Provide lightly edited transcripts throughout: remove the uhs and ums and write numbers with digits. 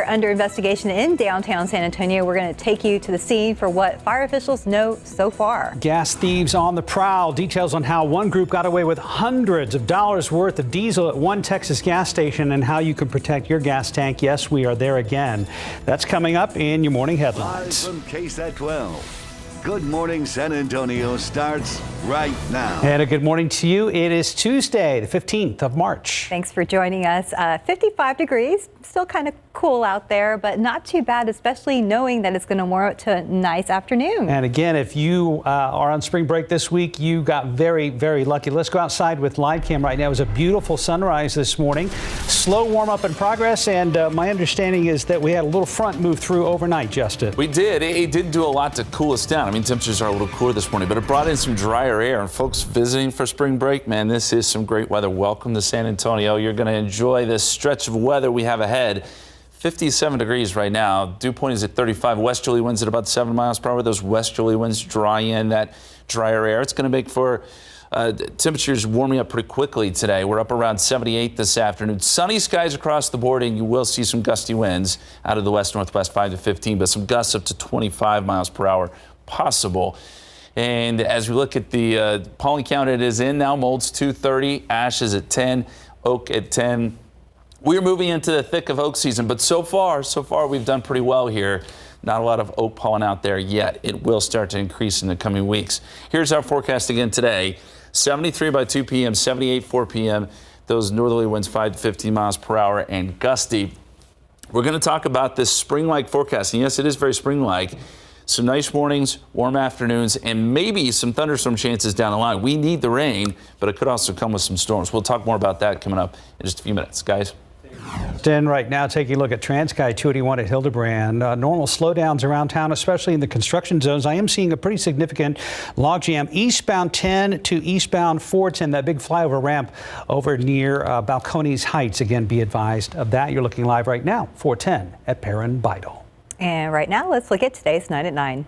under investigation in downtown San Antonio. We're going to take you to the scene for what fire officials know so far. Gas thieves on the prowl. Details on how one group got away with hundreds of dollars worth of diesel at one Texas gas station and how you can protect your gas tank. Yes, we are there again. That's coming up in your morning headlines. Live from KSAT 12. Good Morning San Antonio starts right now. And a good morning to you. It is Tuesday, the 15th of March. Thanks for joining us. 55 degrees, still kind of cool out there, but not too bad, especially knowing that it's going to warm up to a nice afternoon. And again, if you are on spring break this week, you got very, very lucky. Let's go outside with live cam right now. It was a beautiful sunrise this morning. Slow warm up in progress, and my understanding is that we had a little front move through overnight, Justin. We did. It did do a lot to cool us down. I mean, temperatures are a little cooler this morning, but it brought in some drier air. And folks visiting for spring break, man, this is some great weather. Welcome to San Antonio. You're going to enjoy this stretch of weather we have ahead. 57 degrees right now. Dew point is at 35. Westerly winds at about 7 miles per hour. Those westerly winds dry in that drier air. It's going to make for temperatures warming up pretty quickly today. We're up around 78 this afternoon. Sunny skies across the board, and you will see some gusty winds out of the west-northwest 5 to 15, but some gusts up to 25 miles per hour possible. And as we look at the pollen count, it is in now. Mold's 230, ash is at 10, oak at 10. We're moving into the thick of oak season, but so far we've done pretty well here. Not a lot of oak pollen out there yet. It will start to increase in the coming weeks. Here's our forecast again today. 73 by 2 p.m., 78 4 p.m. Those northerly winds 5 to 15 miles per hour and gusty. We're going to talk about this spring-like forecast. And yes, it is very spring-like. Some nice mornings, warm afternoons, and maybe some thunderstorm chances down the line. We need the rain, but it could also come with some storms. We'll talk more about that coming up in just a few minutes, guys. Then right now, taking a look at TransSky 281 at Hildebrand. Normal slowdowns around town, especially in the construction zones. I am seeing a pretty significant logjam eastbound 10 to eastbound 410, that big flyover ramp over near Balcones Heights. Again, be advised of that. You're looking live right now, 410 at Perrin Beidel. And right now, let's look at today's 9 at 9.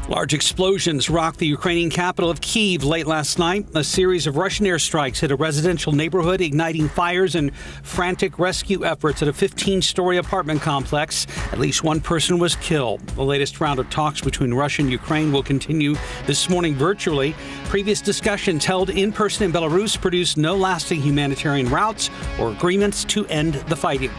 Large explosions rocked the Ukrainian capital of Kyiv late last night. A series of Russian airstrikes hit a residential neighborhood, igniting fires and frantic rescue efforts at a 15-story apartment complex. At least one person was killed. The latest round of talks between Russia and Ukraine will continue this morning virtually. Previous discussions held in person in Belarus produced no lasting humanitarian routes or agreements to end the fighting.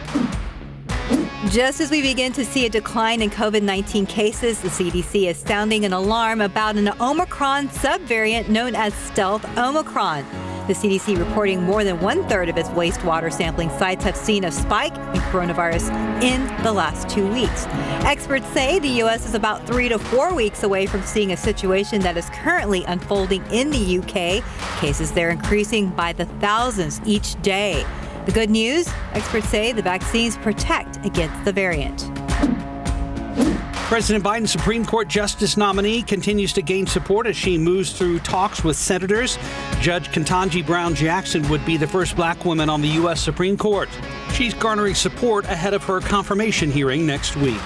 Just as we begin to see a decline in COVID-19 cases, the CDC is sounding an alarm about an Omicron subvariant known as Stealth Omicron. The CDC reporting more than 1/3 of its wastewater sampling sites have seen a spike in coronavirus in the last 2 weeks. Experts say the U.S. is about 3 to 4 weeks away from seeing a situation that is currently unfolding in the UK. Cases there increasing by the thousands each day. The good news, experts say the vaccines protect against the variant. President Biden's Supreme Court Justice nominee continues to gain support as she moves through talks with senators. Judge Ketanji Brown Jackson would be the first black woman on the U.S. Supreme Court. She's garnering support ahead of her confirmation hearing next week.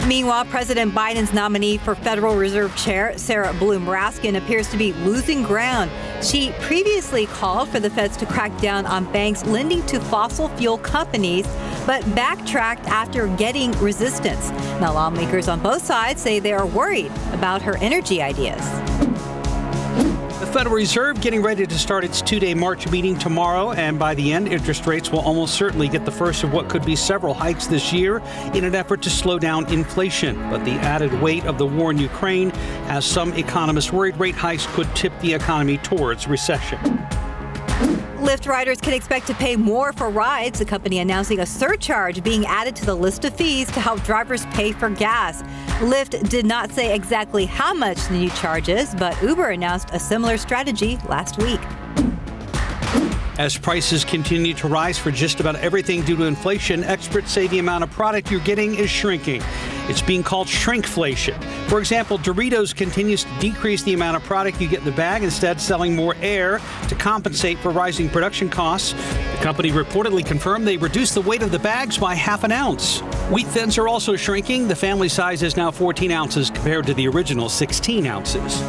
Meanwhile, President Biden's nominee for Federal Reserve Chair, Sarah Bloom Raskin, appears to be losing ground. She previously called for the feds to crack down on banks lending to fossil fuel companies, but backtracked after getting resistance. Now, lawmakers on both sides say they are worried about her energy ideas. The Federal Reserve getting ready to start its two-day March meeting tomorrow, and by the end, interest rates will almost certainly get the first of what could be several hikes this year in an effort to slow down inflation. But the added weight of the war in Ukraine has some economists worried rate hikes could tip the economy towards recession. Lyft riders can expect to pay more for rides. The company announcing a surcharge being added to the list of fees to help drivers pay for gas. Lyft did not say exactly how much the new charge is, but Uber announced a similar strategy last week. As prices continue to rise for just about everything due to inflation, experts say the amount of product you're getting is shrinking. It's being called shrinkflation. For example, Doritos continues to decrease the amount of product you get in the bag, instead selling more air to compensate for rising production costs. The company reportedly confirmed they reduced the weight of the bags by half an ounce. Wheat thins are also shrinking. The family size is now 14 ounces compared to the original 16 ounces.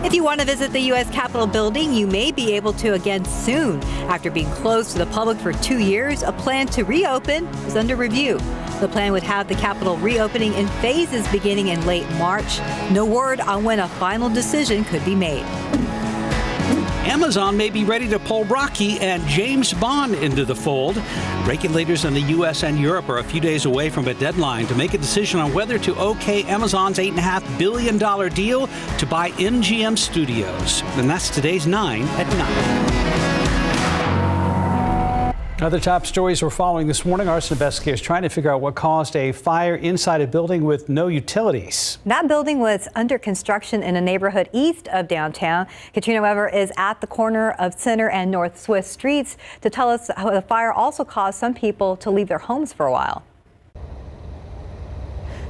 If you want to visit the U.S. Capitol building, you may be able to again soon. After being closed to the public for 2 years, a plan to reopen is under review. The plan would have the Capitol reopening in phases beginning in late March. No word on when a final decision could be made. Amazon may be ready to pull Rocky and James Bond into the fold. Regulators in the U.S. and Europe are a few days away from a deadline to make a decision on whether to okay Amazon's $8.5 billion deal to buy MGM Studios. And that's today's 9 at 9. Other top stories we're following this morning. Arson investigators trying to figure out what caused a fire inside a building with no utilities. That building was under construction in a neighborhood east of downtown. Katrina Weber is at the corner of Center and North Swiss Streets to tell us how the fire also caused some people to leave their homes for a while.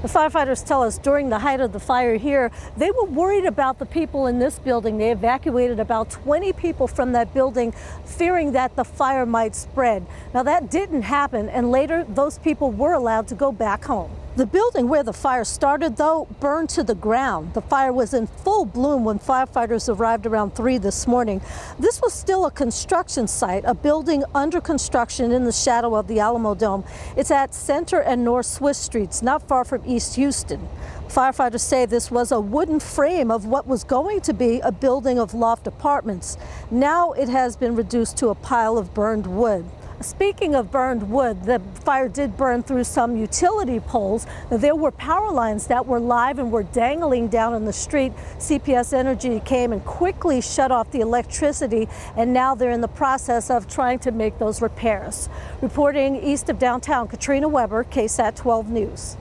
The firefighters tell us during the height of the fire here, they were worried about the people in this building. They evacuated about 20 people from that building, fearing that the fire might spread. Now that didn't happen, and later those people were allowed to go back home. The building where the fire started, though, burned to the ground. The fire was in full bloom when firefighters arrived around 3 this morning. This was still a construction site, a building under construction in the shadow of the Alamo Dome. It's at Center and North Swiss Streets, not far from East Houston. Firefighters say this was a wooden frame of what was going to be a building of loft apartments. Now it has been reduced to a pile of burned wood. Speaking of burned wood, the fire did burn through some utility poles. There were power lines that were live and were dangling down in the street. CPS Energy came and quickly shut off the electricity, and now they're in the process of trying to make those repairs. Reporting east of downtown, Katrina Weber, KSAT 12 News.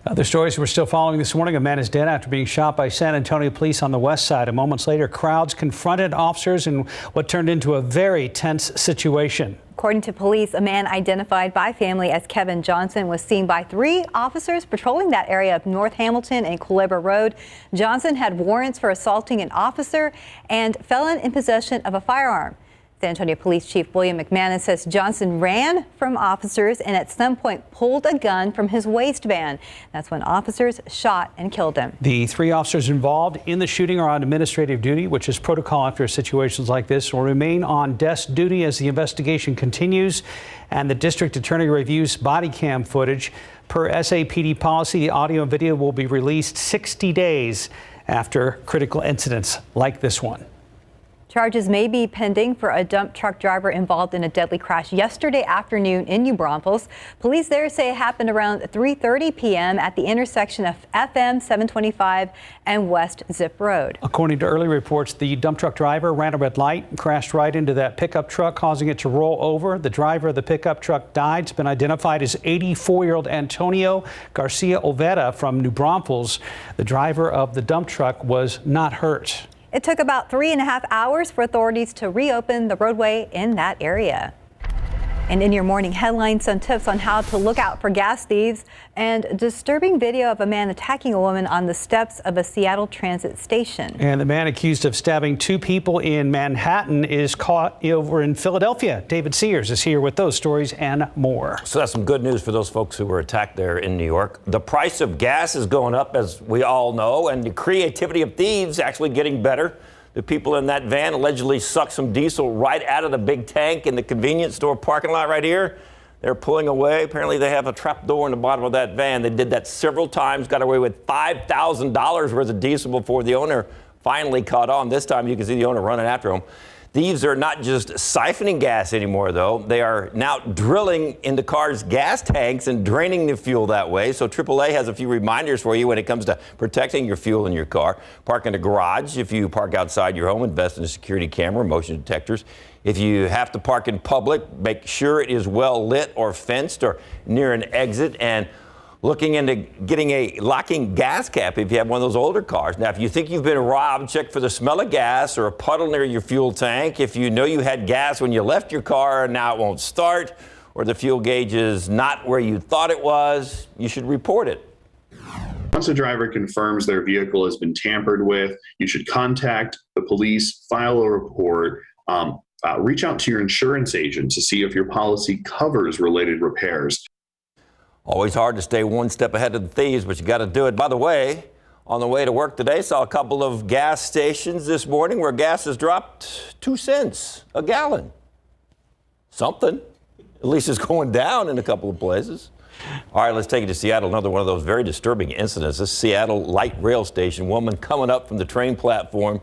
Other stories we're still following this morning. A man is dead after being shot by San Antonio police on the west side. A moments later, crowds confronted officers in what turned into a very tense situation. According to police, a man identified by family as Kevin Johnson was seen by 3 officers patrolling that area of North Hamilton and Culebra Road. Johnson had warrants for assaulting an officer and felon in possession of a firearm. San Antonio Police Chief William McManus says Johnson ran from officers and at some point pulled a gun from his waistband. That's when officers shot and killed him. The 3 officers involved in the shooting are on administrative duty, which is protocol after situations like this, will remain on desk duty as the investigation continues and the district attorney reviews body cam footage. Per SAPD policy, the audio and video will be released 60 days after critical incidents like this one. Charges may be pending for a dump truck driver involved in a deadly crash yesterday afternoon in New Braunfels. Police there say it happened around 3:30 p.m. at the intersection of FM 725 and West Zip Road. According to early reports, the dump truck driver ran a red light and crashed right into that pickup truck, causing it to roll over. The driver of the pickup truck died. It's been identified as 84-year-old Antonio Garcia Olvera from New Braunfels. The driver of the dump truck was not hurt. It took about 3.5 hours for authorities to reopen the roadway in that area. And in your morning headlines, some tips on how to look out for gas thieves and disturbing video of a man attacking a woman on the steps of a Seattle transit station. And the man accused of stabbing 2 people in Manhattan is caught over in Philadelphia. David Sears is here with those stories and more. So that's some good news for those folks who were attacked there in New York. The price of gas is going up, as we all know, and the creativity of thieves actually getting better. The people in that van allegedly sucked some diesel right out of the big tank in the convenience store parking lot right here. They're pulling away. Apparently they have a trap door in the bottom of that van. They did that several times, got away with $5,000 worth of diesel before the owner finally caught on. This time you can see the owner running after him. Thieves are not just siphoning gas anymore, though. They are now drilling into cars' gas tanks and draining the fuel that way. So AAA has a few reminders for you when it comes to protecting your fuel in your car. Park in a garage. If you park outside your home, invest in a security camera, motion detectors. If you have to park in public, make sure it is well lit or fenced or near an exit, and looking into getting a locking gas cap if you have one of those older cars. Now, if you think you've been robbed, check for the smell of gas or a puddle near your fuel tank. If you know you had gas when you left your car and now it won't start, or the fuel gauge is not where you thought it was, you should report it. Once a driver confirms their vehicle has been tampered with, you should contact the police, file a report, reach out to your insurance agent to see if your policy covers related repairs. Always hard to stay one step ahead of the thieves, but you got to do it. By the way, On the way to work today, saw a couple of gas stations this morning where gas has dropped 2 cents a gallon. Something. At least it's going down in a couple of places. All right, let's take it to Seattle. Another one of those very disturbing incidents. This Seattle light rail station, woman coming up from the train platform.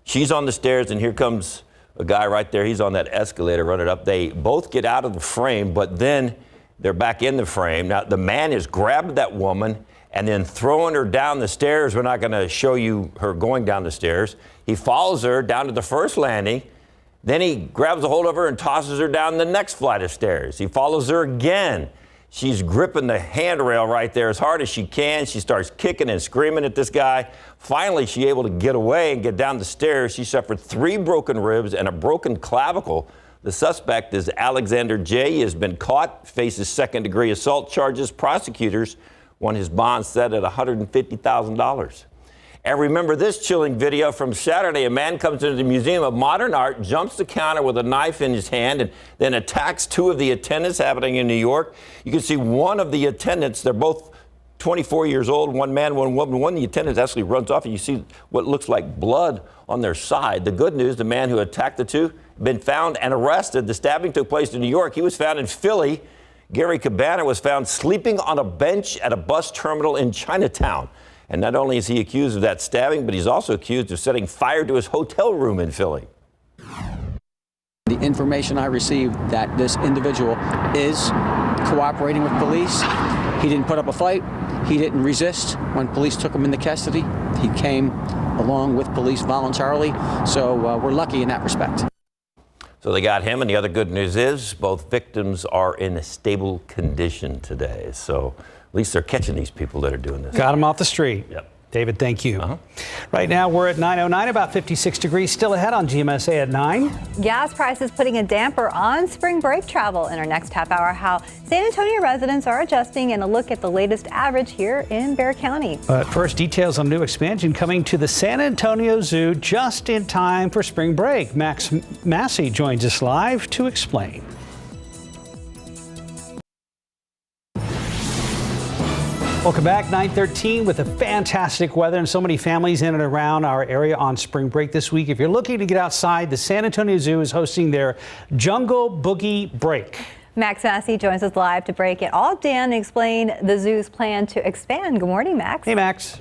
She's on the stairs, and here comes a guy right there. He's on that escalator running up. They both get out of the frame, but then they're back in the frame. Now, the man has grabbed that woman and then throwing her down the stairs. We're not going to show you her going down the stairs. He follows her down to the first landing. Then he grabs a hold of her and tosses her down the next flight of stairs. He follows her again. She's gripping the handrail right there as hard as she can. She starts kicking and screaming at this guy. Finally, she's able to get away and get down the stairs. She suffered 3 broken ribs and a broken clavicle. The suspect is Alexander J. He has been caught, faces second-degree assault charges. Prosecutors want his bond set at $150,000. And remember this chilling video from Saturday. A man comes into the Museum of Modern Art, jumps the counter with a knife in his hand, and then attacks 2 of the attendants, happening in New York. You can see one of the attendants, they're both 24 years old, one man, one woman. One of the attendants actually runs off, and you see what looks like blood on their side. The good news, the man who attacked the 2 been found and arrested. The stabbing took place in New York. He was found in Philly. Gary Cabana was found sleeping on a bench at a bus terminal in Chinatown. And not only is he accused of that stabbing, but he's also accused of setting fire to his hotel room in Philly. The information I received that this individual is cooperating with police. He didn't put up a fight. He didn't resist when police took him into custody. He came along with police voluntarily. So we're lucky in that respect. So they got him, and the other good news is both victims are in a stable condition today. So at least they're catching these people that are doing this. Got them off the street. Yep. David, thank you. Right now, we're at 9:09, about 56 degrees, still ahead on GMSA at 9. Gas prices putting a damper on spring break travel. In our next half hour, how San Antonio residents are adjusting, and a look at the latest average here in Bexar County. But first, details on new expansion coming to the San Antonio Zoo just in time for spring break. Max Massey joins us live to explain. Welcome back, 9:13 with a fantastic weather and so many families in and around our area on spring break this week. If you're looking to get outside, the San Antonio Zoo is hosting their Jungle Boogie Break. Max Massey joins us live to break it all down and explain the zoo's plan to expand. Good morning, Max. Hey, Max.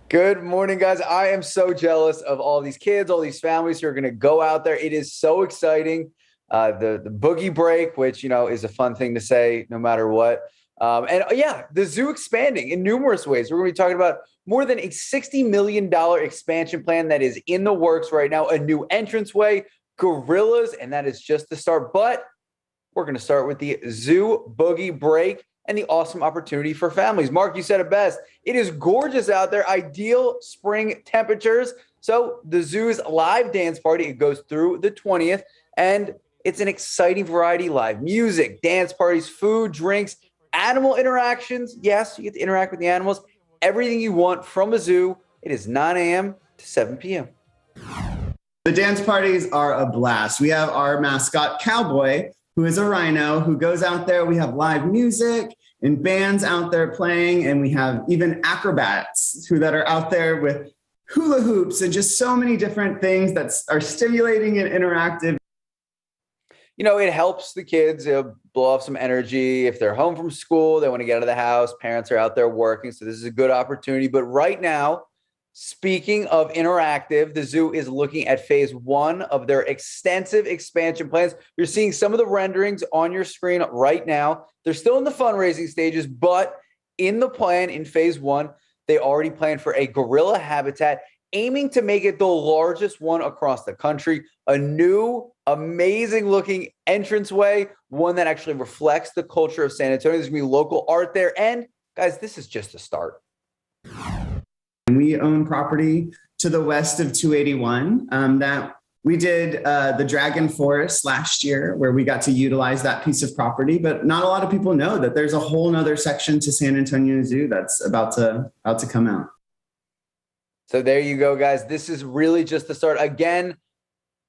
Good morning, guys. I am so jealous of all these kids, all these families who are going to go out there. It is so exciting. The Boogie Break, which, you know, is a fun thing to say no matter what. The zoo expanding in numerous ways. We're going to be talking about more than a $60 million expansion plan that is in the works right now, a new entranceway, gorillas, and that is just the start. But we're going to start with the Zoo Boogie Break and the awesome opportunity for families. Mark, you said it best. It is gorgeous out there, ideal spring temperatures. So the zoo's live dance party, it goes through the 20th, and it's an exciting variety: live music, dance parties, food, drinks, animal interactions. Yes, you get to interact with the animals. Everything you want from a zoo. It is 9 a.m. to 7 p.m. The dance parties are a blast. We have our mascot Cowboy, who is a rhino, who goes out there. We have live music and bands out there playing, and we have even acrobats that are out there with hula hoops and just so many different things that are stimulating and interactive. You know, it helps the kids blow off some energy. If they're home from school, they want to get out of the house. Parents are out there working, so this is a good opportunity. But right now, speaking of interactive, the zoo is looking at phase 1 of their extensive expansion plans. You're seeing some of the renderings on your screen right now. They're still in the fundraising stages, but in the plan in phase 1, they already plan for a gorilla habitat, aiming to make it the largest one across the country. A new, amazing looking entranceway, one that actually reflects the culture of San Antonio. There's going to be local art there. And guys, this is just the start. We own property to the west of 281 that we did the Dragon Forest last year, where we got to utilize that piece of property. But not a lot of people know that there's a whole nother section to San Antonio Zoo that's about to come out. So there you go, guys. This is really just the start. Again,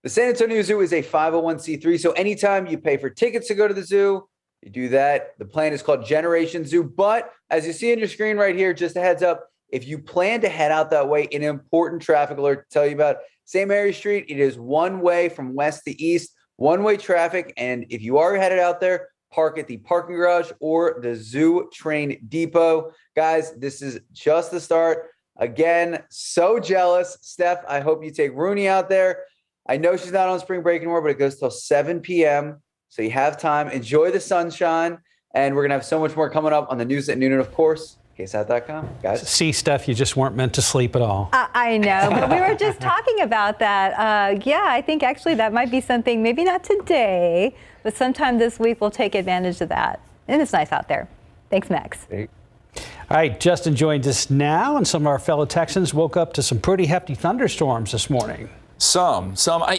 the San Antonio Zoo is a 501c3. So anytime you pay for tickets to go to the zoo, you do that. The plan is called Generation Zoo. But as you see on your screen right here, just a heads up, If you plan to head out that way, an important traffic alert to tell you about. St. Mary Street, it is one way from west to east, one-way traffic. And if you are headed out there, park at the parking garage or the Zoo Train Depot. Guys, this is just the start. Again, so jealous. Steph, I hope you take Rooney out there. I know she's not on spring break anymore, but it goes till 7 p.m. So you have time. Enjoy the sunshine. And we're going to have so much more coming up on the news at noon. And of course, KSAT.com. Guys. See, Steph, you just weren't meant to sleep at all. I know, but we were just talking about that. Yeah, I think actually that might be something, maybe not today, but sometime this week we'll take advantage of that. And it's nice out there. Thanks, Max. All right, Justin joins us now, and some of our fellow Texans woke up to some pretty hefty thunderstorms this morning. Some. I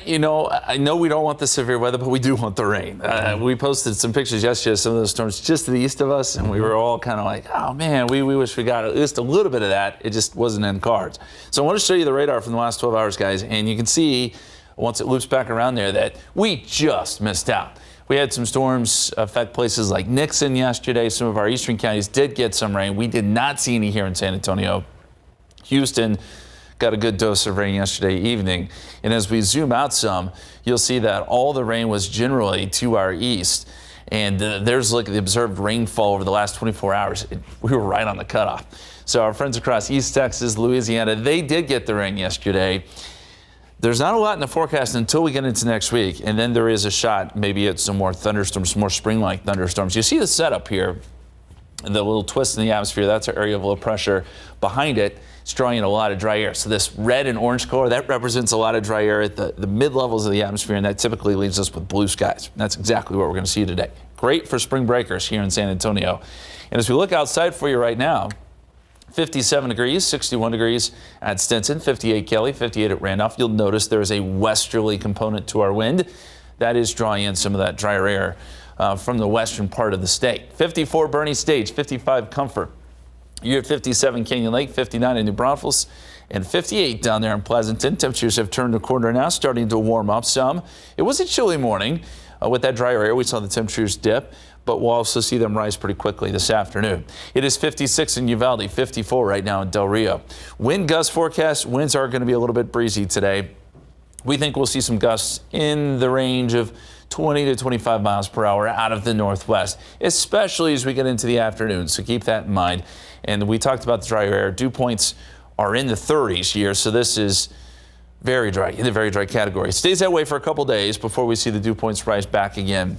know we don't want the severe weather, but we do want the rain. We posted some pictures yesterday of some of those storms just to the east of us, and we were all kind of like, oh man, we wish we got at least a little bit of that. It just wasn't in cards. So I want to show you the radar from the last 12 hours, guys, and you can see once it loops back around there that we just missed out. We had some storms affect places like Nixon yesterday. Some of our eastern counties did get some rain. We did not see any here in San Antonio. Houston got a good dose of rain yesterday evening. And as we zoom out some, you'll see that all the rain was generally to our east. And there's look at the observed rainfall over the last 24 hours. We were right on the cutoff. So our friends across East Texas, Louisiana, they did get the rain yesterday. There's not a lot in the forecast until we get into next week. And then there is a shot maybe at some more thunderstorms, some more spring-like thunderstorms. You see the setup here, the little twist in the atmosphere. That's our area of low pressure. Behind it, it's drawing in a lot of dry air. So this red and orange color, that represents a lot of dry air at the mid-levels of the atmosphere, and that typically leaves us with blue skies. And that's exactly what we're going to see today. Great for spring breakers here in San Antonio. And as we look outside for you right now, 57 degrees, 61 degrees at Stinson, 58 Kelly, 58 at Randolph. You'll notice there is a westerly component to our wind. That is drawing in some of that drier air from the western part of the state. 54 Bernie Stage, 55 Comfort. You're at 57 Canyon Lake, 59 in New Braunfels, and 58 down there in Pleasanton. Temperatures have turned a corner now, starting to warm up some. It was a chilly morning with that drier air. We saw the temperatures dip, but we'll also see them rise pretty quickly this afternoon. It is 56 in Uvalde, 54 right now in Del Rio. Wind gust forecast, winds are going to be a little bit breezy today. We think we'll see some gusts in the range of 20 to 25 miles per hour out of the northwest, especially as we get into the afternoon. So keep that in mind. And we talked about the drier air. Dew points are in the 30s here, so this is very dry, in the very dry category. It stays that way for a couple days before we see the dew points rise back again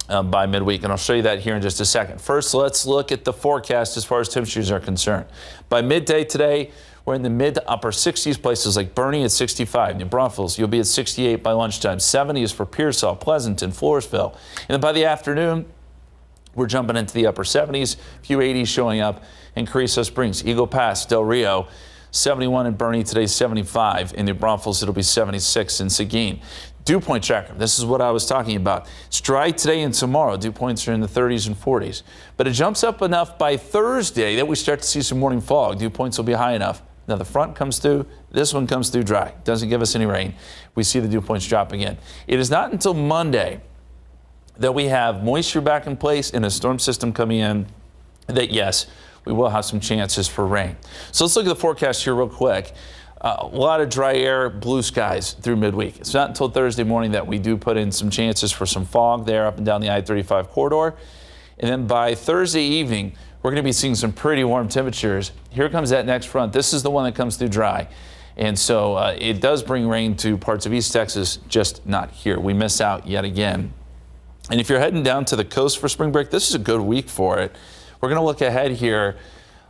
by midweek, and I'll show you that here in just a second. First, let's look at the forecast as far as temperatures are concerned. By midday today, we're in the mid to upper 60s, places like Bernie at 65, New Braunfels, you'll be at 68 by lunchtime. 70 is for Pearsall, Pleasanton, Floresville. And then by the afternoon, we're jumping into the upper 70s, a few 80s showing up in Carrizo Springs, Eagle Pass, Del Rio, 71 in Bernie today, 75 in New Braunfels. It'll be 76 in Seguin. Dew point tracker. This is what I was talking about. It's dry today and tomorrow. Dew points are in the 30s and 40s. But it jumps up enough by Thursday that we start to see some morning fog. Dew points will be high enough. Now the front comes through. This one comes through dry. Doesn't give us any rain. We see the dew points dropping in. It is not until Monday that we have moisture back in place and a storm system coming in that, yes, we will have some chances for rain. So let's look at the forecast here real quick. A lot of dry air, blue skies through midweek. It's not until Thursday morning that we do put in some chances for some fog there up and down the I-35 corridor. And then by Thursday evening, we're going to be seeing some pretty warm temperatures. Here comes that next front. This is the one that comes through dry. And so it does bring rain to parts of East Texas, just not here. We miss out yet again. And if you're heading down to the coast for spring break, this is a good week for it. We're going to look ahead here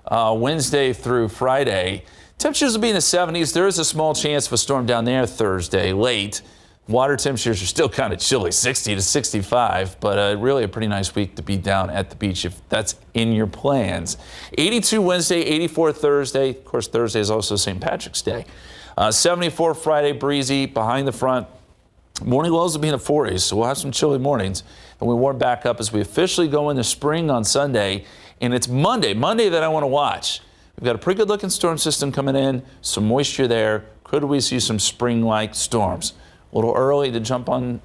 Wednesday through Friday. Temperatures will be in the 70s. There is a small chance of a storm down there Thursday late. Water temperatures are still kind of chilly, 60 to 65, but really a pretty nice week to be down at the beach if that's in your plans. 82 Wednesday, 84 Thursday. Of course, Thursday is also St. Patrick's Day. 74 Friday, breezy behind the front. Morning lows will be in the 40s, so we'll have some chilly mornings. And we warm back up as we officially go into spring on Sunday. And it's Monday that I want to watch. We've got a pretty good looking storm system coming in, some moisture there. Could we see some spring-like storms? A little early to jump on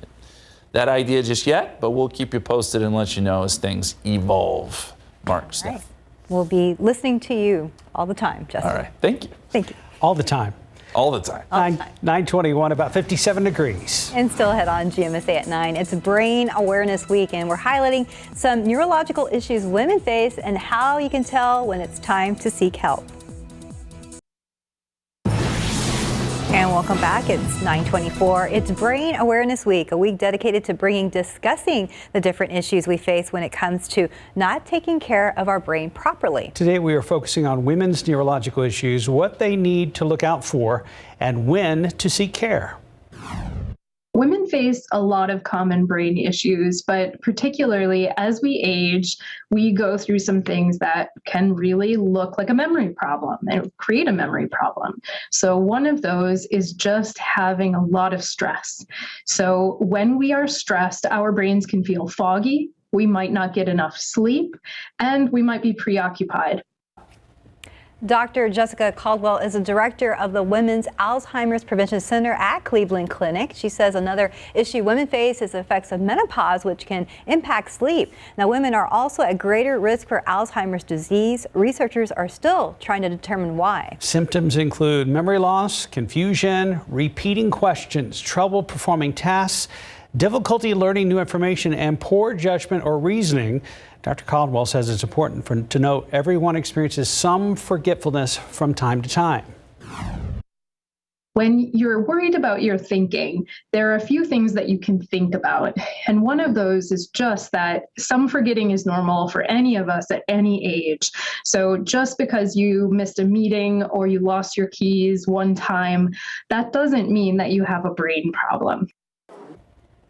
that idea just yet, but we'll keep you posted and let you know as things evolve. Mark, Steph. We'll be listening to you all the time, Justin. All right. Thank you. Thank you. All the time. All the time. 9:21, about 57 degrees. And still ahead on GMSA at 9. It's Brain Awareness Week, and we're highlighting some neurological issues women face and how you can tell when it's time to seek help. And welcome back. It's 9:24. It's Brain Awareness Week, a week dedicated to discussing the different issues we face when it comes to not taking care of our brain properly. Today we are focusing on women's neurological issues, what they need to look out for, and when to seek care. Women face a lot of common brain issues, but particularly as we age, we go through some things that can really look like a memory problem and create a memory problem. So one of those is just having a lot of stress. So when we are stressed, our brains can feel foggy, we might not get enough sleep, and we might be preoccupied. Dr. Jessica Caldwell is the director of the Women's Alzheimer's Prevention Center at Cleveland Clinic. She says another issue women face is the effects of menopause, which can impact sleep. Now, women are also at greater risk for Alzheimer's disease. Researchers are still trying to determine why. Symptoms include memory loss, confusion, repeating questions, trouble performing tasks, difficulty learning new information, and poor judgment or reasoning. Dr. Caldwell says it's important to note everyone experiences some forgetfulness from time to time. When you're worried about your thinking, there are a few things that you can think about. And one of those is just that some forgetting is normal for any of us at any age. So just because you missed a meeting or you lost your keys one time, that doesn't mean that you have a brain problem.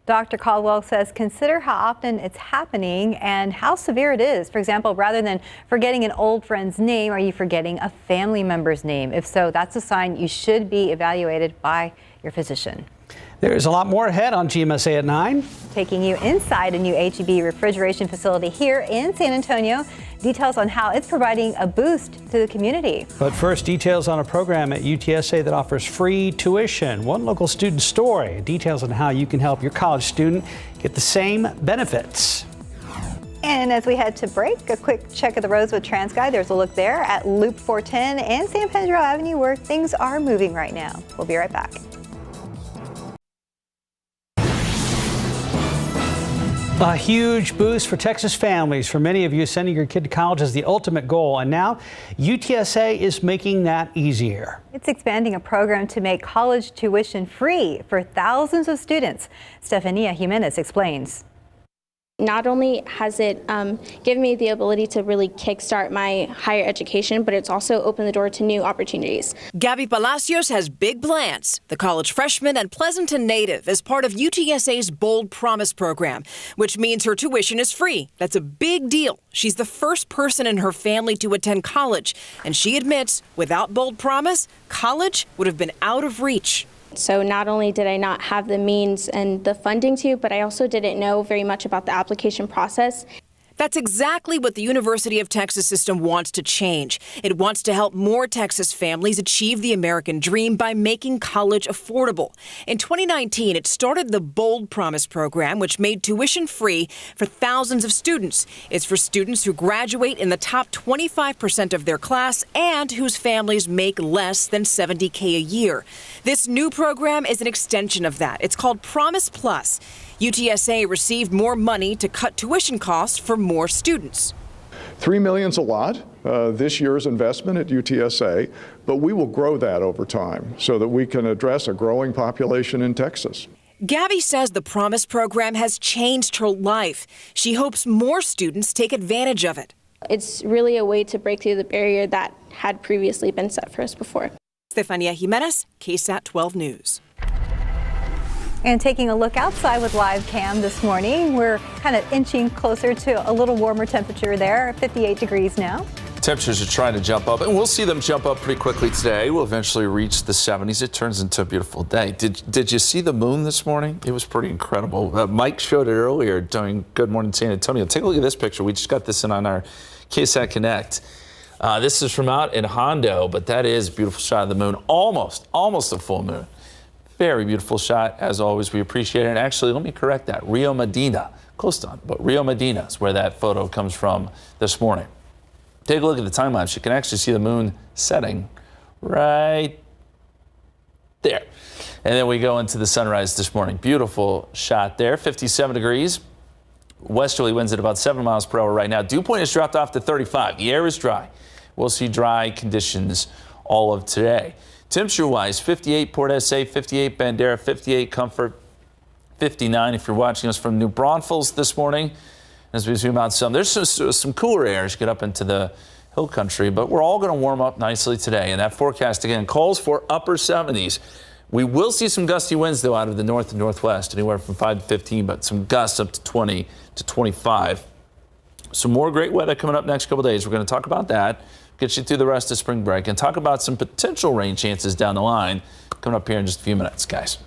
Dr. Caldwell says consider how often it's happening and how severe it is. For example, rather than forgetting an old friend's name, are you forgetting a family member's name? If so, that's a sign you should be evaluated by your physician. There's a lot more ahead on GMSA at 9. Taking you inside a new H-E-B refrigeration facility here in San Antonio. Details on how it's providing a boost to the community. But first, details on a program at UTSA that offers free tuition. One local student's story. Details on how you can help your college student get the same benefits. And as we head to break, a quick check of the roads with TransGuide. There's a look there at Loop 410 and San Pedro Avenue where things are moving right now. We'll be right back. A huge boost for Texas families. For many of you, sending your kid to college is the ultimate goal, and now UTSA is making that easier. It's expanding a program to make college tuition free for thousands of students. Stefania Jimenez explains. Not only has it given me the ability to really kickstart my higher education, but it's also opened the door to new opportunities. Gabby Palacios has big plans. The college freshman and Pleasanton native is part of UTSA's Bold Promise program, which means her tuition is free. That's a big deal. She's the first person in her family to attend college, and she admits without Bold Promise, college would have been out of reach. So not only did I not have the means and the funding to, but I also didn't know very much about the application process. That's exactly what the University of Texas system wants to change. It wants to help more Texas families achieve the American dream by making college affordable. In 2019, it started the Bold Promise program, which made tuition free for thousands of students. It's for students who graduate in the top 25% of their class and whose families make less than $70K a year. This new program is an extension of that. It's called Promise Plus. UTSA received more money to cut tuition costs for more students. $3 million's a lot, this year's investment at UTSA, but we will grow that over time so that we can address a growing population in Texas. Gabby says the Promise program has changed her life. She hopes more students take advantage of it. It's really a way to break through the barrier that had previously been set for us before. Stefania Jimenez, KSAT 12 News. And taking a look outside with live cam this morning, we're kind of inching closer to a little warmer temperature there, 58 degrees now. Temperatures are trying to jump up, and we'll see them jump up pretty quickly today. We'll eventually reach the 70s. It turns into a beautiful day. Did you see the moon this morning? It was pretty incredible. Mike showed it earlier during Good Morning San Antonio. Take a look at this picture. We just got this in on our KSAT Connect. This is from out in Hondo, but that is a beautiful shot of the moon. Almost a full moon. Very beautiful shot, as always. We appreciate it. And actually, let me correct that. Rio Medina, close done, but Rio Medina is where that photo comes from this morning. Take a look at the time lapse. You can actually see the moon setting right there. And then we go into the sunrise this morning. Beautiful shot there, 57 degrees. Westerly winds at about 7 miles per hour right now. Dew point has dropped off to 35. The air is dry. We'll see dry conditions all of today. Temperature-wise, 58 Port SA, 58 Bandera, 58 Comfort, 59 if you're watching us from New Braunfels this morning. As we zoom out some, there's some cooler air as you get up into the hill country, but we're all going to warm up nicely today. And that forecast, again, calls for upper 70s. We will see some gusty winds, though, out of the north and northwest, anywhere from 5 to 15, but some gusts up to 20 to 25. Some more great weather coming up next couple days. We're going to talk about that, get you through the rest of spring break, and talk about some potential rain chances down the line coming up here in just a few minutes, guys.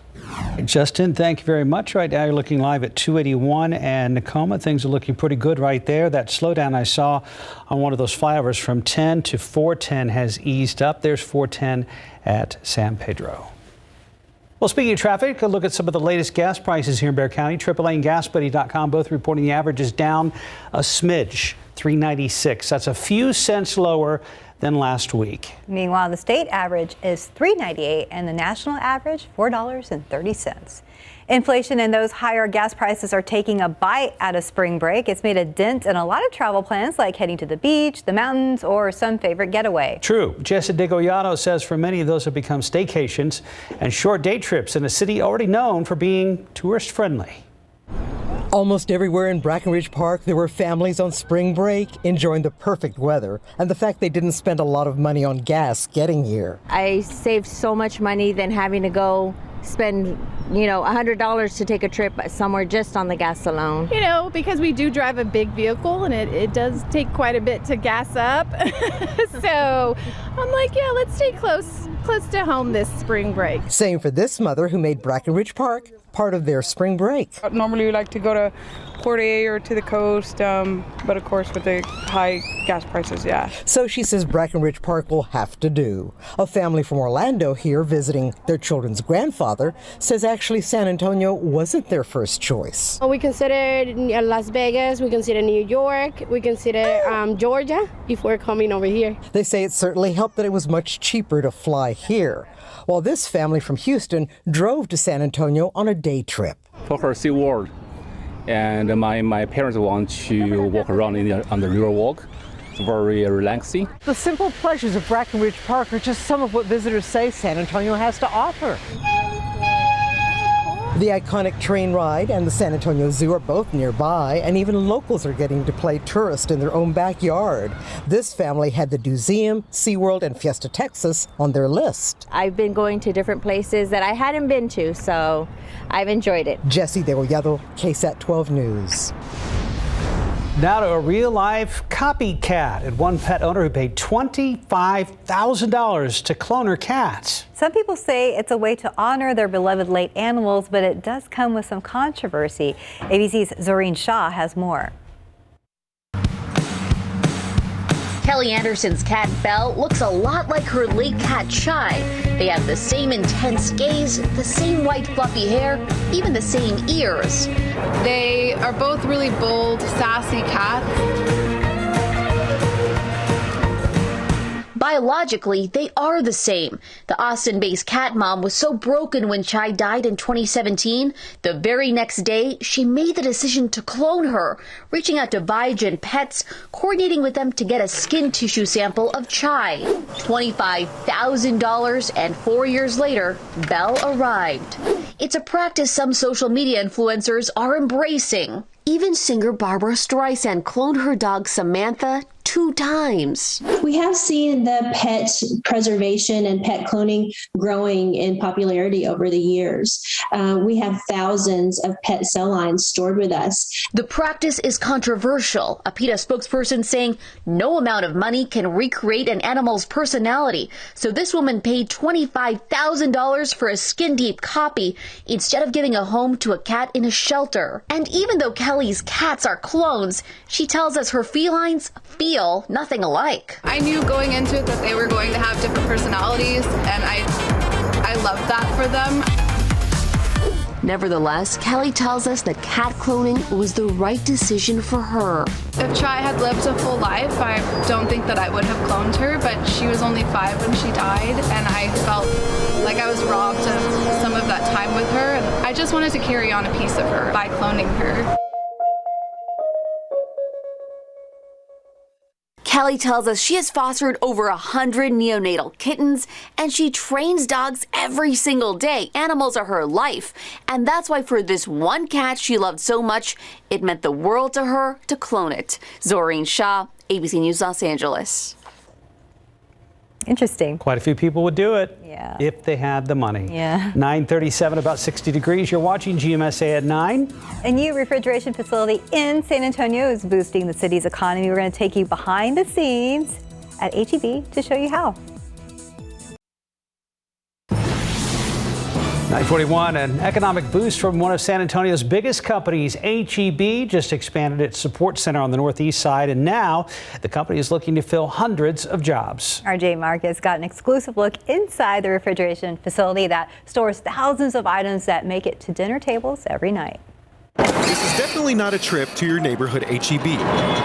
Justin, thank you very much. Right now you're looking live at 281 and Tacoma. Things are looking pretty good right there. That slowdown I saw on one of those flyovers from 10 to 410 has eased up. There's 410 at San Pedro. Well, speaking of traffic, a look at some of the latest gas prices here in Bexar County. AAA and GasBuddy.com both reporting the average is down a smidge, $3.96. That's a few cents lower than last week. Meanwhile, the state average is $3.98 and the national average $4.30. Inflation and those higher gas prices are taking a bite out of spring break. It's made a dent in a lot of travel plans like heading to the beach, the mountains, or some favorite getaway. True. Jesse DeGoyado says for many of those have become staycations and short day trips in a city already known for being tourist friendly. Almost everywhere in Brackenridge Park, there were families on spring break enjoying the perfect weather and the fact they didn't spend a lot of money on gas getting here. I saved so much money than having to go spend, $100 to take a trip somewhere just on the gas alone. Because we do drive a big vehicle and it does take quite a bit to gas up. So I'm like, yeah, let's stay close to home this spring break. Same for this mother who made Brackenridge Park part of their spring break. Normally we like to go to Port A or to the coast, but of course with the high gas prices, yeah. So she says Brackenridge Park will have to do. A family from Orlando here visiting their children's grandfather says actually San Antonio wasn't their first choice. We considered Las Vegas, we considered New York, we considered Georgia before coming over here. They say it certainly helped that it was much cheaper to fly here. While this family from Houston drove to San Antonio on a day trip. For her SeaWorld, and my parents want to walk around on the river walk. It's very relaxing. The simple pleasures of Brackenridge Park are just some of what visitors say San Antonio has to offer. The iconic train ride and the San Antonio Zoo are both nearby, and even locals are getting to play tourist in their own backyard. This family had the Museum, SeaWorld, and Fiesta Texas on their list. I've been going to different places that I hadn't been to, so I've enjoyed it. Jesse Degollado, KSAT 12 News. Now to a real-life copycat and one pet owner who paid $25,000 to clone her cat. Some people say it's a way to honor their beloved late animals, but it does come with some controversy. ABC's Zoreen Shah has more. Kelly Anderson's cat Belle looks a lot like her late cat Chai. They have the same intense gaze, the same white fluffy hair, even the same ears. They are both really bold, sassy cats. Biologically, they are the same. The Austin-based cat mom was so broken when Chai died in 2017. The very next day, she made the decision to clone her, reaching out to Biogen Pets, coordinating with them to get a skin tissue sample of Chai. $25,000, and 4 years later, Belle arrived. It's a practice some social media influencers are embracing. Even singer Barbara Streisand cloned her dog Samantha 2 times. We have seen the pet preservation and pet cloning growing in popularity over the years. We have thousands of pet cell lines stored with us. The practice is controversial, a PETA spokesperson saying no amount of money can recreate an animal's personality. So this woman paid $25,000 for a skin-deep copy instead of giving a home to a cat in a shelter. And even though Kelly's cats are clones, she tells us her felines feel nothing alike. I knew going into it that they were going to have different personalities, and I love that for them. Nevertheless, Kelly tells us that cat cloning was the right decision for her. If Try had lived a full life, I don't think that I would have cloned her, but she was only 5 when she died, and I felt like I was robbed of some of that time with her, and I just wanted to carry on a piece of her by cloning her. Kelly tells us she has fostered over 100 neonatal kittens, and she trains dogs every single day. Animals are her life, and that's why for this one cat she loved so much, it meant the world to her to clone it. Zoreen Shah, ABC News, Los Angeles. Interesting. Quite a few people would do it. Yeah. If they had the money. Yeah. 9:37, about 60 degrees. You're watching GMSA at 9. A new refrigeration facility in San Antonio is boosting the city's economy. We're going to take you behind the scenes at HEB to show you how. 9:41, an economic boost from one of San Antonio's biggest companies. HEB just expanded its support center on the northeast side, and now the company is looking to fill hundreds of jobs. RJ Marcus got an exclusive look inside the refrigeration facility that stores thousands of items that make it to dinner tables every night. This is definitely not a trip to your neighborhood HEB.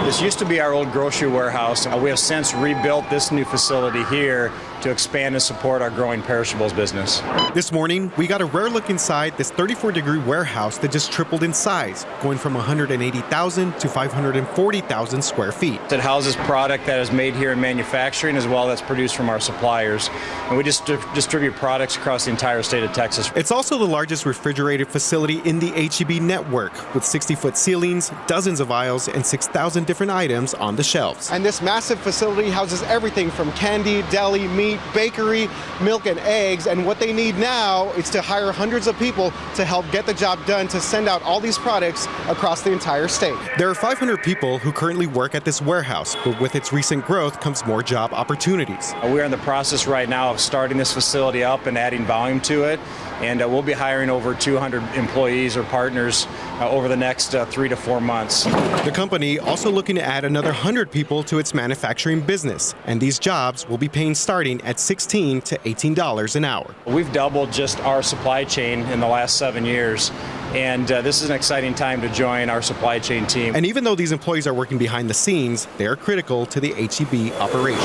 This used to be our old grocery warehouse. We have since rebuilt this new facility here to expand and support our growing perishables business. This morning, we got a rare look inside this 34-degree warehouse that just tripled in size, going from 180,000 to 540,000 square feet. It houses product that is made here in manufacturing as well as produced from our suppliers. And we just distribute products across the entire state of Texas. It's also the largest refrigerated facility in the HEB network, with 60-foot ceilings, dozens of aisles, and 6,000 different items on the shelves. And this massive facility houses everything from candy, deli, meat, bakery, milk, and eggs. And what they need now is to hire hundreds of people to help get the job done, to send out all these products across the entire state. There are 500 people who currently work at this warehouse, but with its recent growth comes more job opportunities. We're in the process right now of starting this facility up and adding volume to it. And we'll be hiring over 200 employees or partners over the next 3 to 4 months. The company also looking to add another 100 people to its manufacturing business, and these jobs will be paying starting at $16 to $18 an hour. We've doubled just our supply chain in the last 7 years, and this is an exciting time to join our supply chain team. And even though these employees are working behind the scenes, they are critical to the HEB operation.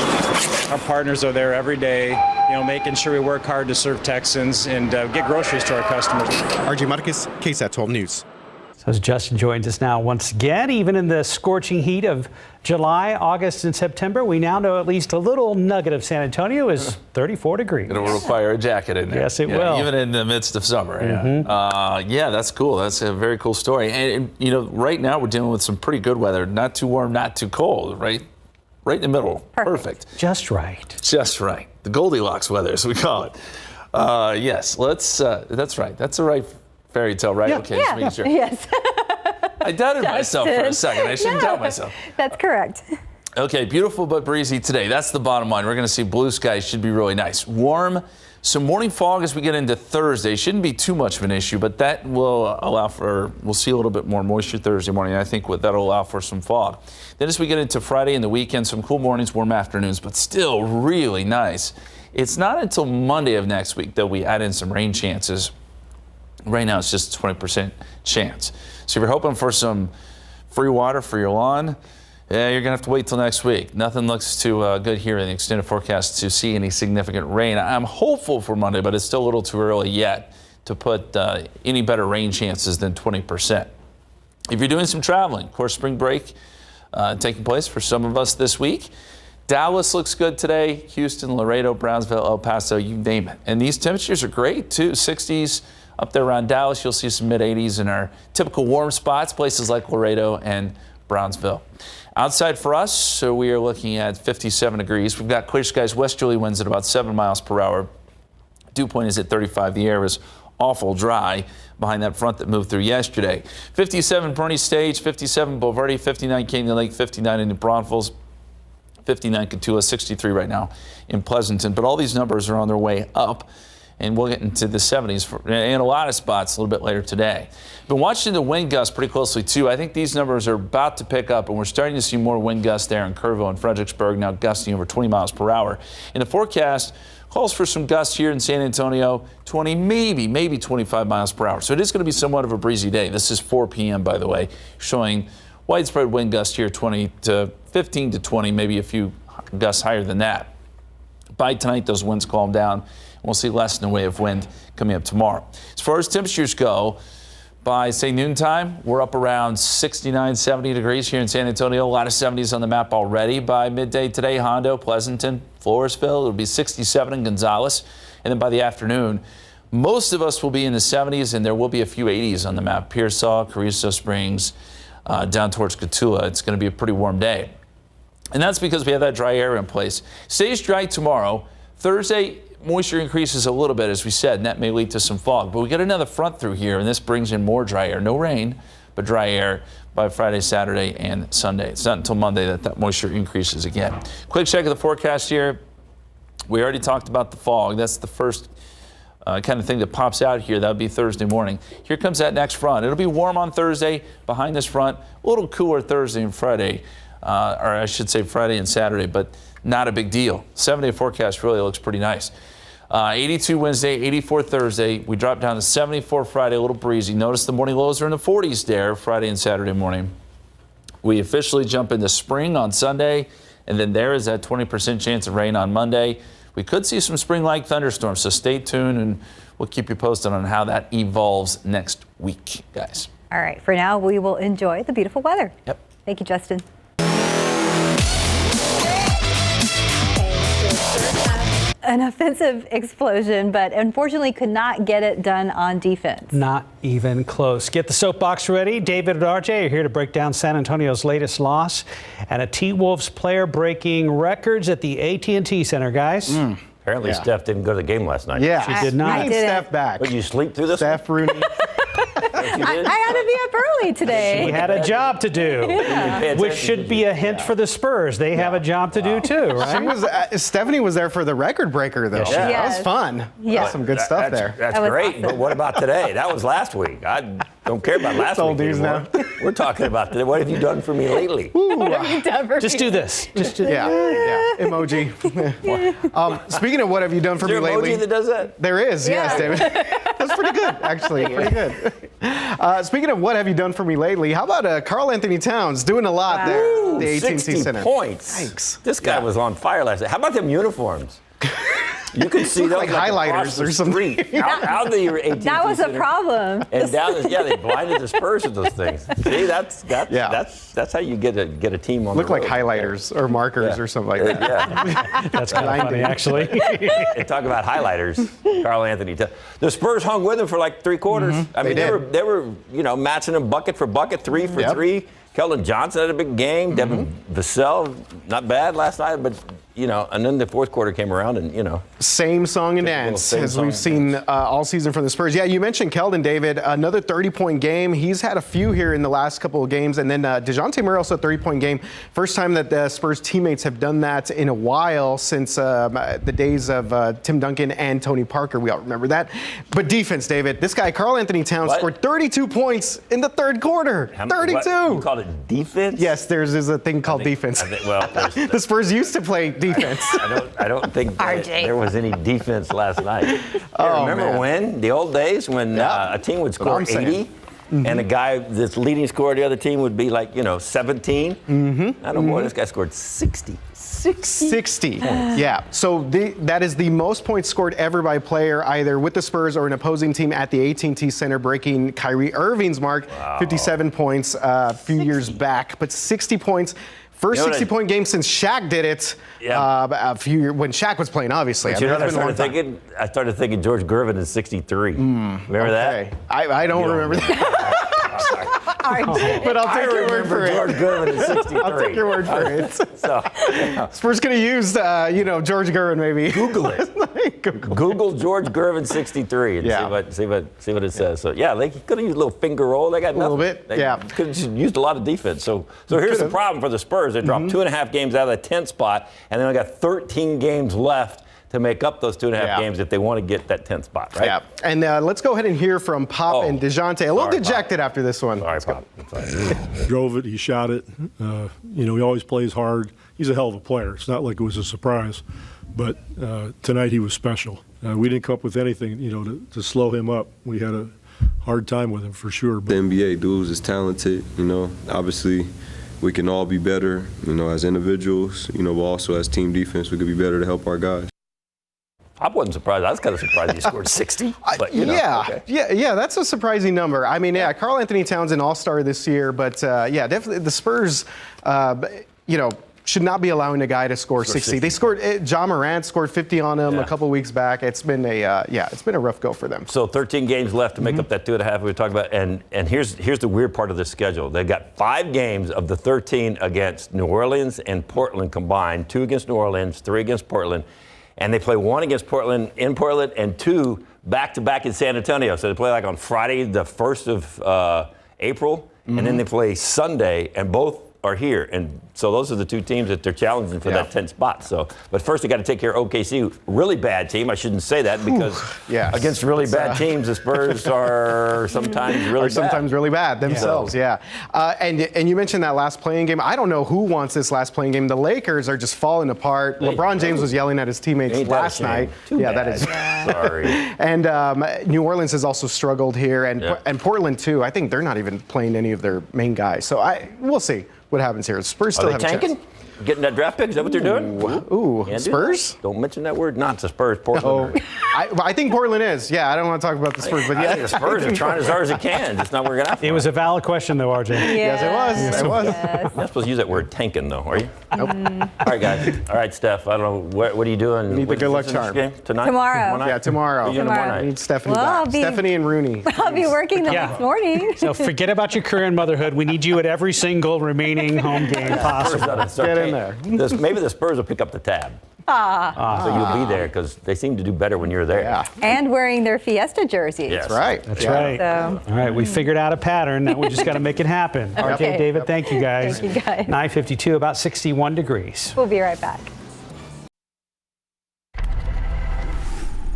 Our partners are there every day, making sure we work hard to serve Texans and get groceries to our customers. RJ Marquez, KSAT 12 News. So as Justin joins us now once again, even in the scorching heat of July, August, and September, we now know at least a little nugget of San Antonio is 34 degrees. It'll require a jacket in there. Yes, it will. Even in the midst of summer. Yeah, that's cool. That's a very cool story. And, right now we're dealing with some pretty good weather. Not too warm, not too cold, right? Right in the middle. Perfect. Just right. Just right. The Goldilocks weather, as we call it. Yes, that's right. That's the right fairy tale, right? Yeah. Okay, Yeah. just making sure. Yes. I doubted myself for a second. I shouldn't doubt myself. That's correct. Okay, beautiful but breezy today. That's the bottom line. We're going to see blue skies. Should be really nice. Warm. Some morning fog as we get into Thursday. Shouldn't be too much of an issue, but that will allow for, we'll see a little bit more moisture Thursday morning. I think that'll allow for some fog. Then as we get into Friday and the weekend, some cool mornings, warm afternoons, but still really nice. It's not until Monday of next week that we add in some rain chances. Right now, it's just a 20% chance. So if you're hoping for some free water for your lawn, yeah, you're going to have to wait till next week. Nothing looks too good here in the extended forecast to see any significant rain. I'm hopeful for Monday, but it's still a little too early yet to put any better rain chances than 20%. If you're doing some traveling, of course, spring break taking place for some of us this week. Dallas looks good today. Houston, Laredo, Brownsville, El Paso, you name it. And these temperatures are great, too. 60s. Up there around Dallas, you'll see some mid-80s in our typical warm spots, places like Laredo and Brownsville. Outside for us, so we are looking at 57 degrees. We've got clear skies, westerly winds at about 7 miles per hour. Dew point is at 35. The air is awful dry behind that front that moved through yesterday. 57 Bernie Stage, 57 Boulevardy, 59 Canyon Lake, 59 in New Braunfels, 59 Cotulla, 63 right now in Pleasanton. But all these numbers are on their way up. And we'll get into the 70s in a lot of spots a little bit later today. Been watching the wind gusts pretty closely, too. I think these numbers are about to pick up, and we're starting to see more wind gusts there in Kerrville and Fredericksburg, now gusting over 20 miles per hour. In the forecast, Calls for some gusts here in San Antonio, 20, maybe 25 miles per hour. So it is going to be somewhat of a breezy day. This is 4 p.m., by the way, showing widespread wind gusts here, 20 to 15 to 20, maybe a few gusts higher than that. By tonight, those winds calm down. We'll see less in the way of wind coming up tomorrow. As far as temperatures go, by, say, noontime, we're up around 69, 70 degrees here in San Antonio. A lot of 70s on the map already. By midday today, Hondo, Pleasanton, Floresville, it'll be 67 in Gonzales. And then by the afternoon, most of us will be in the 70s, and there will be a few 80s on the map. Pearsall, Carrizo Springs, down towards Cotulla. It's going to be a pretty warm day. And that's because we have that dry air in place. Stays dry tomorrow. Thursday, moisture increases a little bit, as we said, and that may lead to some fog. But we get another front through here, and this brings in more dry air. No rain, but dry air by Friday, Saturday, and Sunday. It's not until Monday that moisture increases again. Quick check of the forecast here. We already talked about the fog. That's the first kind of thing that pops out here. That would be Thursday morning. Here comes that next front. It'll be warm on Thursday behind this front. A little cooler Thursday and Friday, or I should say Friday and Saturday, but not a big deal. 7-day forecast really looks pretty nice. 82 Wednesday, 84 Thursday. We drop down to 74 Friday, a little breezy. Notice the morning lows are in the 40s there, Friday and Saturday morning. We officially jump into spring on Sunday, and then there is that 20% chance of rain on Monday. We could see some spring-like thunderstorms, so stay tuned, and we'll keep you posted on how that evolves next week, guys. All right, for now, we will enjoy the beautiful weather. Yep. Thank you, Justin. An offensive explosion, but unfortunately could not get it done on defense. Not even close. Get the soapbox ready. David and RJ are here to break down San Antonio's latest loss and a T-Wolves player breaking records at the AT&T Center, guys. Apparently Steph didn't go to the game last night. Yeah, she did not. I need Steph back. Would you sleep through this? Steph Rooney. I had to be up early today. She had a job to do, Yeah. which should be a hint for the Spurs. They have a job to do too, right? Stephanie was there for the record breaker, though. Yeah. That was fun. Yeah. Some good stuff there. That's That was great, awesome. but what about today? That was last week. I don't care about last old week news anymore. We're talking about today. What have you done for me lately? Just do this. Just do Yeah, emoji. Speaking of what have you done for Is me there an lately? emoji that does that? There is, yes, David. That's pretty good, actually. Pretty good. Speaking of what have you done for me lately, how about Carl Anthony Towns doing a lot there at the AT&T 60 Center? points. Thanks. This guy was on fire last night. How about them uniforms? You could see those like highlighters or something. Out the AT&T That was a Center. problem. And down, they blinded the Spurs with those things. See, that's how you get a team on. Look the like road. highlighters or markers or something like that. Yeah. That's kind of funny, actually. And talk about highlighters. Carl Anthony. The Spurs hung with him for like 3 quarters. I mean, they were matching him bucket for bucket, 3 for 3. Keldon Johnson had a big game. Devin Vassell, not bad last night, but and then the fourth quarter came around and Same song and dance as we've seen all season from the Spurs. Yeah, you mentioned Keldon, David. Another 30-point game. He's had a few here in the last couple of games. And then DeJounte Murray also a 30-point game. First time that the Spurs teammates have done that in a while since the days of Tim Duncan and Tony Parker. We all remember that. But defense, David. This guy, Carl Anthony Towns, scored 32 points in the third quarter. 32. You call it defense? Yes, there's a thing called defense. The Spurs used to play defense. I don't think there was any defense last night. Hey, remember when? The old days when a team would score 80 and a guy that's leading scorer of the other team would be like, 17? I don't know, this guy scored 60. 60. Yeah. So that is the most points scored ever by a player, either with the Spurs or an opposing team at the AT&T Center, breaking Kyrie Irving's mark, 57 points a few years back. But 60 points. First 60-point game since Shaq did it a few years when Shaq was playing, obviously. But I started thinking George Gervin in 63. Remember that? I don't remember that. But I'll take your word for it. George Gervin in 63. I'll take your word for it. Spurs could have used, George Gervin maybe. Google it. Google George Gervin 63 and see what it says. So they could have used a little finger roll. They got nothing. A little bit. They could have just used a lot of defense. So here's the problem for the Spurs. They dropped 2.5 games out of the 10th spot, and then they got 13 games left to make up those 2.5 games if they want to get that 10th spot, right? Yeah. And let's go ahead and hear from Pop and DeJounte. A little dejected after this one. Sorry, Pop. Drove it. He shot it. He always plays hard. He's a hell of a player. It's not like it was a surprise. but tonight he was special. We didn't come up with anything, to slow him up. We had a hard time with him for sure. The NBA dudes is talented, obviously we can all be better, as individuals, but also as team defense, we could be better to help our guys. I wasn't surprised. I was kind of surprised he scored 60. But, that's a surprising number. I mean, Karl Anthony Towns an all-star this year, but definitely the Spurs, should not be allowing a guy to score 60. They scored. Ja Morant scored 50 on him a couple weeks back. It's been it's been a rough go for them. So 13 games left to make up that 2.5 we were talking about. And here's the weird part of the schedule. They've got 5 games of the 13 against New Orleans and Portland combined. 2 against New Orleans, 3 against Portland. And they play 1 against Portland in Portland and 2 back-to-back in San Antonio. So they play like on Friday, the 1st of April, and then they play Sunday, and both are here. And so those are the 2 teams that they're challenging for that 10th spot. So, but first they got to take care of OKC, really bad team. I shouldn't say that because against really bad teams, the Spurs are sometimes really bad themselves. And you mentioned that last playing game. I don't know who wants this last playing game. The Lakers are just falling apart. LeBron James was yelling at his teammates last night. That is sorry. And New Orleans has also struggled here, and Portland too. I think they're not even playing any of their main guys. So we'll see what happens here. Spurs still have a chance. Getting that draft pick? Is that what they're doing? Ooh, Spurs? Don't mention that word. Not the Spurs. Portland. I think Portland is. Yeah, I don't want to talk about the Spurs, but I think the Spurs are trying as hard as they can. It's not working out. It was a valid question, though, RJ. Yes, it was. You're not supposed to use that word tanking, though, are you? Nope. All right, guys. All right, Steph. I don't know. What are you doing? Need the good luck charm. Tonight? Tomorrow. Yeah, tomorrow. Tomorrow. I need Stephanie back. Stephanie and Rooney. I'll be working the next morning. So forget about your career in motherhood. We need you at every single remaining home game possible. Get in there. Maybe the Spurs will pick up the tab. So you'll be there because they seem to do better when you're there. Yeah. And wearing their Fiesta jerseys. Yes. That's right. That's right. So. All right, we figured out a pattern. Now we just got to make it happen. RJ, David, thank you guys. Thank you guys. 9:52, about 61 degrees. We'll be right back.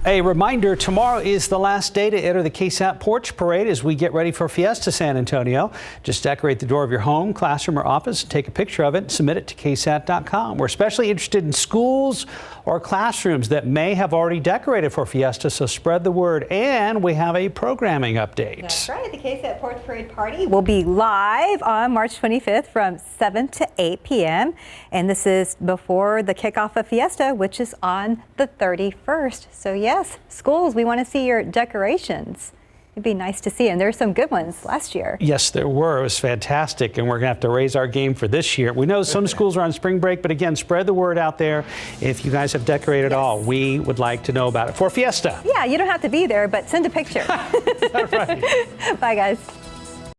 A reminder, tomorrow is the last day to enter the KSAT Porch Parade as we get ready for Fiesta San Antonio. Just decorate the door of your home, classroom, or office, take a picture of it, and submit it to KSAT.com. We're especially interested in schools or classrooms that may have already decorated for Fiesta, so spread the word. And we have a programming update. That's right. The KSAT Porch Parade Party will be live on March 25th from 7 to 8 p.m. And this is before the kickoff of Fiesta, which is on the 31st. So yes, schools, we want to see your decorations. It'd be nice to see, and there's some good ones last year. Yes, there were. It was fantastic, and we're going to have to raise our game for this year. We know some schools are on spring break, but again, spread the word out there. If you guys have decorated all, we would like to know about it for Fiesta. Yeah, you don't have to be there, but send a picture. Right. Bye, guys.